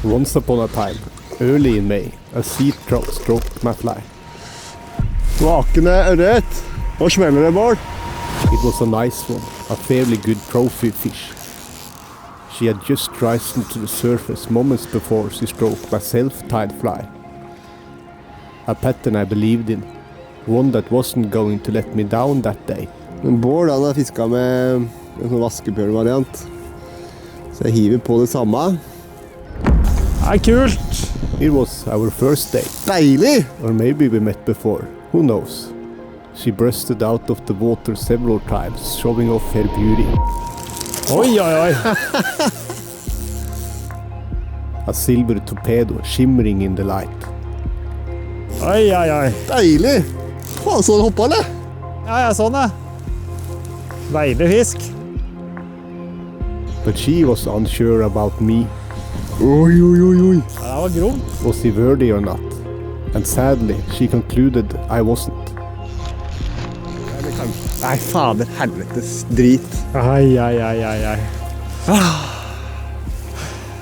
Once upon a time, early in May, a sea trout stroked my fly. Vakende ørret. Nå smeller det, Bård. It was a nice one, a fairly good trophy fish. She had just risen to the surface moments before she stroked my self-tied fly. A pattern I believed in, one that wasn't going to let me down that day. Men Bård han har fisket med en sånn vaskebjørnvariant. Så jeg hiver på det samme. Det er kult! It was our first date. Deilig! Or maybe we met before, who knows? She breasted out of the water several times, showing off her beauty. Oi, oi, oi. A silver torpedo shimmering in the light. Oi, oi, oi. Deilig! Faen, så den hoppet, eller? Ja, sånn det. Deilig fisk. But she was unsure about me. Oi, oi, oi, oi. Ja, det var grom. Was he worthy or not? And sadly, she concluded I wasn't. Nei, fader, helvetes drit. Ai, ai, ai, ai, ai.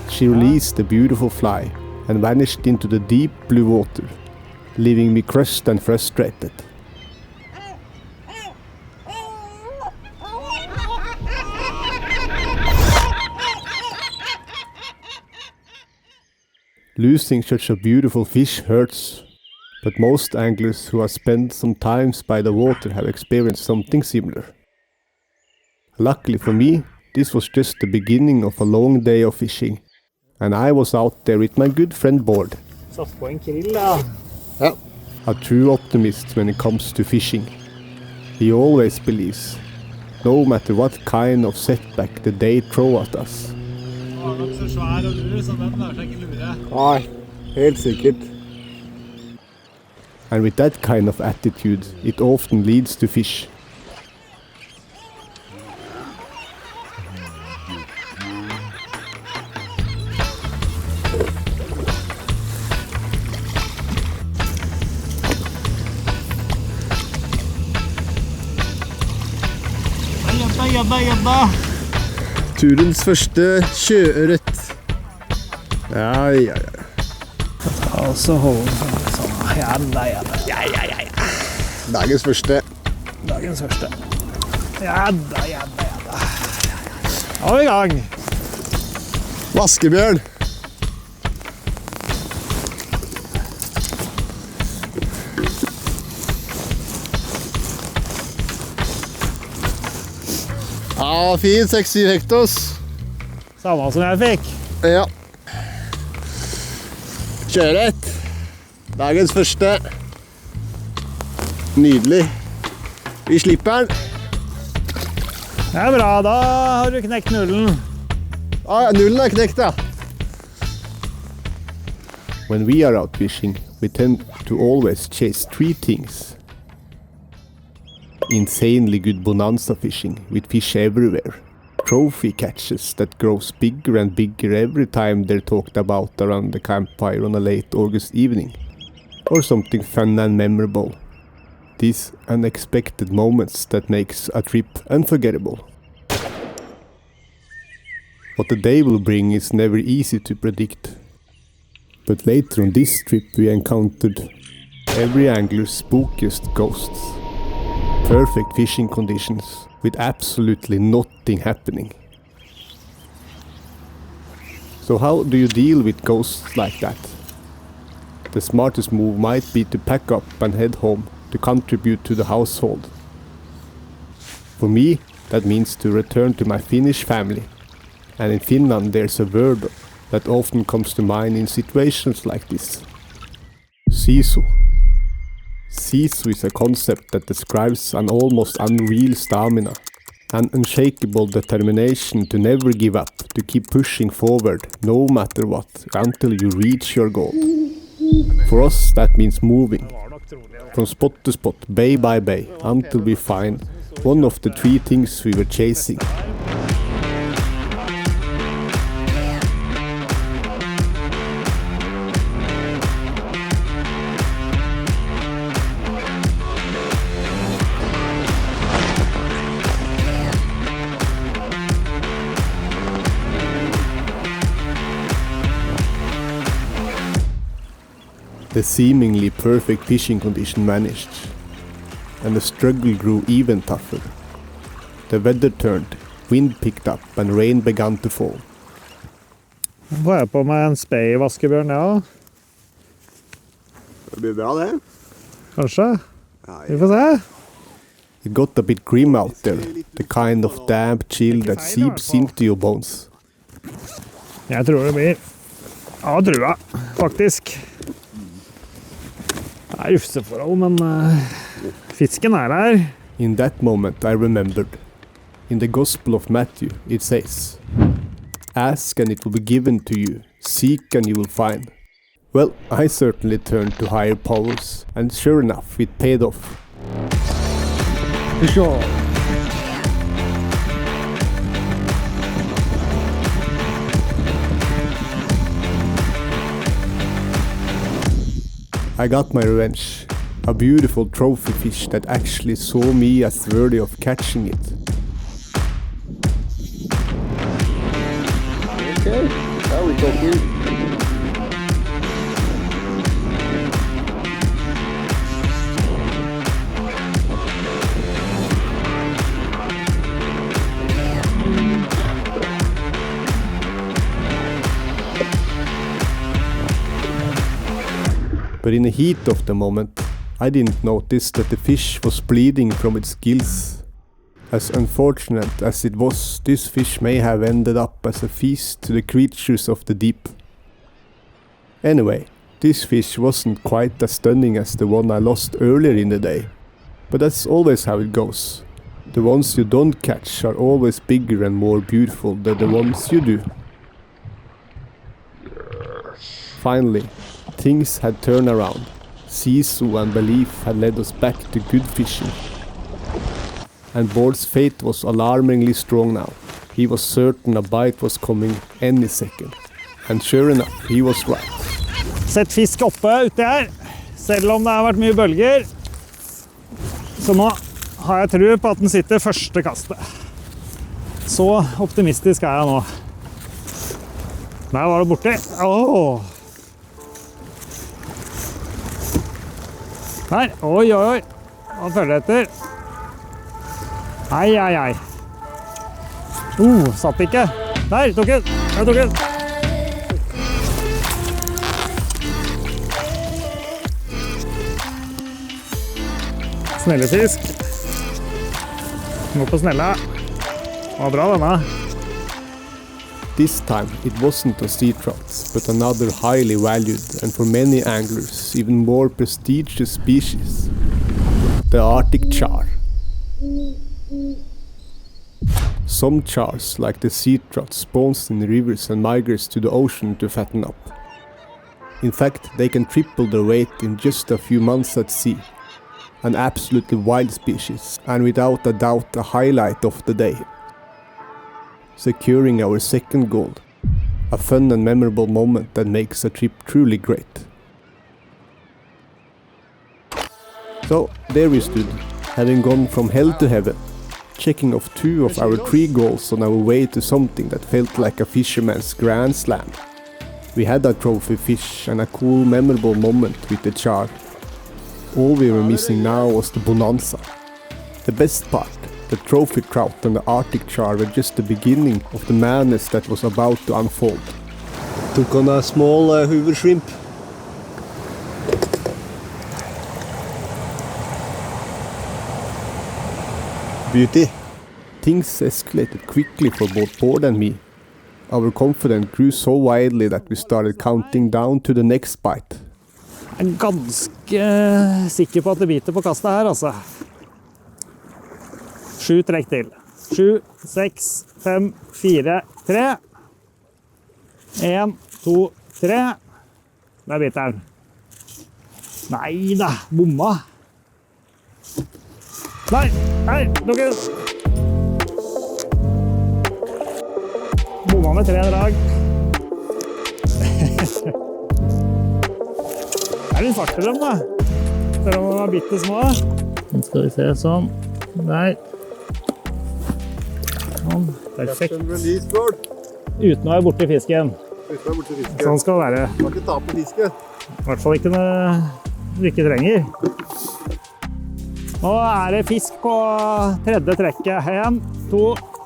She released the beautiful fly and vanished into the deep blue water, leaving me crushed and frustrated. Losing such a beautiful fish hurts, but most anglers who have spent some time by the water have experienced something similar. Luckily for me, this was just the beginning of a long day of fishing, and I was out there with my good friend Bård. Satt på en krill, ja. Ja. A true optimist when it comes to fishing. He always believes, no matter what kind of setback the day throws at us. Den var nok så svær og lur, så den lar seg ikke lure. Nei, helt sikkert. And with that kind of attitude, it often leads to fish. Jabba. Turens første sjøørret. Ja, ja, ja. Og så holde den sånn. Ja. Dagens første. Dagens første. Ja da. Og i gang. Vaskebjørn. Ja, fin 6-7 hektos. Samme som jeg fikk. Ja. Sjøørret. Dagens første. Nydelig. Vi slipper den. Det er bra, da har du knekt nullen. Ja, nullen er knekt, ja. When we are out fishing, we tend to always chase three things. Insanely good bonanza fishing with fish everywhere. Trophy catches that grows bigger and bigger every time they're talked about around the campfire on a late August evening. Or something fun and memorable. These unexpected moments that makes a trip unforgettable. What the day will bring is never easy to predict. But later on this trip we encountered every angler's spookiest ghosts. Perfect fishing conditions with absolutely nothing happening. So how do you deal with ghosts like that? The smartest move might be to pack up and head home to contribute to the household. For me, that means to return to my Finnish family. And in Finland there's a word that often comes to mind in situations like this. Sisu. Sisu is a concept that describes an almost unreal stamina, an unshakable determination to never give up, to keep pushing forward no matter what, until you reach your goal. For us that means moving, from spot to spot, bay by bay, until we find one of the three things we were chasing. The seemingly perfect fishing condition vanished, and the struggle grew even tougher. The weather turned, wind picked up, and rain began to fall. Nå får jeg på meg en spey-vaskebjørn, ja. Det blir bra, det. Kanskje. Ja, Vi får se. It got a bit grim out there, the kind of damp chill that seeps into your bones. Jeg tror det blir av drua, faktisk. Det er ufseforhold, men fisken er her. In that moment I remembered. In the Gospel of Matthew it says, "Ask and it will be given to you, seek and you will find." Well, I certainly turned to higher powers, and sure enough it paid off. Sure. I got my revenge. A beautiful trophy fish that actually saw me as worthy of catching it. Okay, now we're talking. But in the heat of the moment, I didn't notice that the fish was bleeding from its gills. As unfortunate as it was, this fish may have ended up as a feast to the creatures of the deep. Anyway, this fish wasn't quite as stunning as the one I lost earlier in the day. But that's always how it goes. The ones you don't catch are always bigger and more beautiful than the ones you do. Finally, things had turned around. Sisu and belief had led us back to good fishing. And Bård's faith was alarmingly strong now. He was certain a bite was coming any second. And sure enough, he was right. Sett fisk oppe ute her, selv om det har vært mye bølger. Så nå har jeg tro på at den sitter første kastet. Så optimistisk er jeg nå. Der var det borte. Åh! Her, oi, oi, oi. Han følger etter. Ai, ai, ai. Satt ikke. Der, tok den. Jeg tok den. Snellefisk. Nå på snella. Det var bra denne. This time it wasn't a sea trout, but another highly valued and for many anglers even more prestigious species, the Arctic char. Some chars, like the sea trout, spawns in rivers and migrates to the ocean to fatten up. In fact, they can triple their weight in just a few months at sea. An absolutely wild species, and without a doubt a highlight of the day. Securing our second goal, a fun and memorable moment that makes a trip truly great. So there we stood, having gone from hell to heaven, checking off 2 of our 3 goals on our way to something that felt like a fisherman's grand slam. We had a trophy fish and a cool memorable moment with the char. All we were missing now was the bonanza. The best part, the trophy trout and the Arctic char were just the beginning of the madness that was about to unfold. Took on a small hoover shrimp. Beauty. Things escalated quickly for both Bård and me. Our confidence grew so wildly that we started counting down to the next bite. Jeg er ganske sikker på at det biter på kastet her, altså. 7 trekk til. 7, 6, 5, 4, 3. 1, 2, 3. Der biter den. Neida, bomma. Nei, lukke den. Bomma med 3 drag. Det er litt fart til dem, da. Selv om de var bitte små. Nå skal vi se sånn. Der. Sånn. Perfekt. Uten å være borte i fisken. Sånn skal det være. Må ikke ta på fisket. I hvert fall ikke når du ikke trenger. Nå er det fisk på tredje trekket. 1, 2,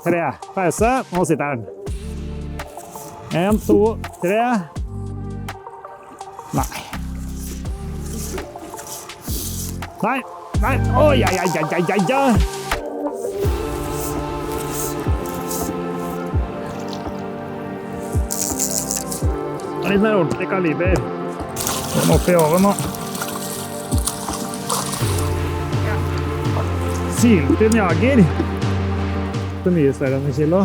3. Pause. Nå sitter den. 1, 2, 3. Nei. Nei. Nei. Oi, ai, ai, ai, ai, ai. Litt mer ordentlig kaliber. Den oppe i oven nå. Syltynn jager. Det er mye større enn 1 kilo.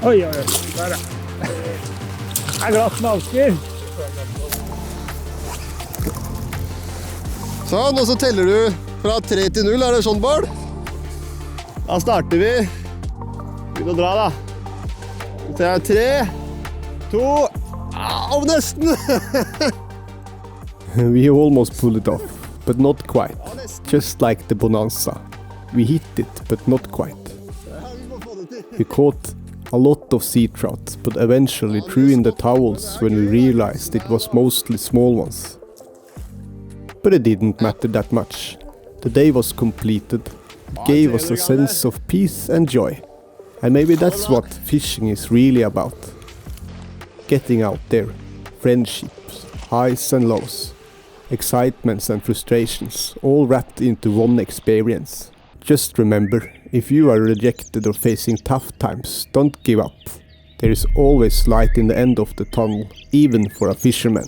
Oi, oi, oi. Der er det. Det er glatt med avsker. Sånn, og så teller du fra 3 til 0. Er det sånn, Bård? Da starter vi. Begynn å dra, da. Det er 3, 2... Au, nesten! We almost pulled it off, but not quite. Just like the Bonanza. We hit it, but not quite. We caught a lot of sea trout, but eventually threw in the towels when we realized it was mostly small ones. But it didn't matter that much. The day was completed. It gave us a sense of peace and joy. And maybe that's what fishing is really about. Getting out there, friendships, highs and lows, excitements and frustrations, all wrapped into one experience. Just remember, if you are rejected or facing tough times, don't give up. There is always light in the end of the tunnel, even for a fisherman.